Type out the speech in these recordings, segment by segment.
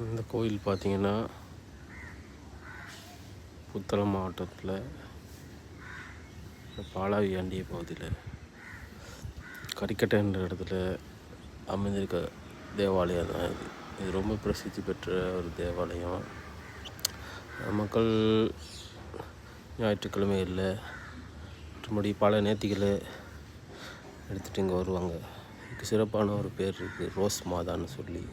இந்த கோயில் பார்த்திங்கன்னா புத்தளம் மாவட்டத்தில் பாலாவியாண்டிய பகுதியில் கரிக்கட்டைன்ற இடத்துல அமைந்திருக்க தேவாலயம் தான் இது. இது ரொம்ப பிரசித்தி பெற்ற ஒரு தேவாலயம். மக்கள் ஞாயிற்றுக்கிழமைகளில் மற்றபடி பல நேர்த்திகளை எடுத்துகிட்டு இங்கே வருவாங்க. இதுக்கு சிறப்பான ஒரு பேர் இருக்குது, ரோஸ் மாதான்னு சொல்லி.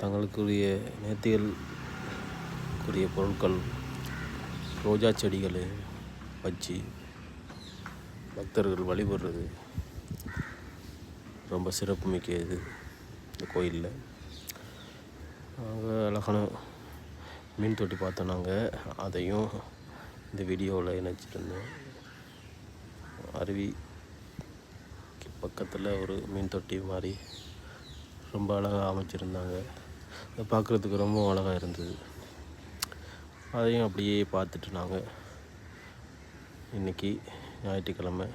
தங்களுக்குரிய நேர்த்திகளுக்குரிய பொருட்கள், ரோஜா செடிகளை வச்சு பக்தர்கள் வழிபடுறது ரொம்ப சிறப்பு மிக்கது இந்த கோயிலில். நாங்கள் அழகான மீன் தொட்டி பார்த்தோம். நாங்கள் அதையும் இந்த வீடியோவில் இணைச்சிருந்தோம். அருவிக்கு பக்கத்தில் ஒரு மீன் தொட்டி மாதிரி ரொம்ப அழகாக அமைச்சிருந்தாங்க. அதை பார்க்குறதுக்கு ரொம்ப அழகாக இருந்தது. அதையும் அப்படியே பார்த்துட்டு நாங்கள் இன்றைக்கி ஞாயிற்றுக்கிழமை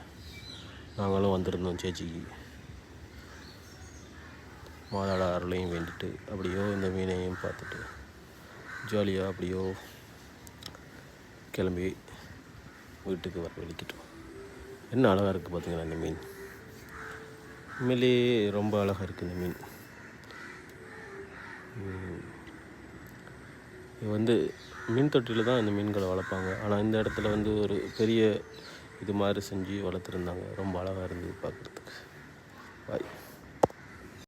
நாங்களும் வந்திருந்தோம் சேர்ச்சிக்கு. மாதாட அருளையும் வேண்டிட்டு அப்படியோ இந்த மீனையும் பார்த்துட்டு ஜாலியாக அப்படியோ கிளம்பி வீட்டுக்கு வர வெளிக்கிட்டோம். என்ன அழகாக இருக்குது பார்த்திங்களா இந்த மீன். உண்மையிலேயே ரொம்ப அழகாக இருக்குது இந்த மீன். இது மீன் தொட்டியில் தான் இந்த மீன்களை வளர்ப்பாங்க. ஆனால் இந்த இடத்துல ஒரு பெரிய இது மாதிரி செஞ்சு வளர்த்துருந்தாங்க. ரொம்ப அழகாக இருந்தது பார்க்குறதுக்கு. பாய்.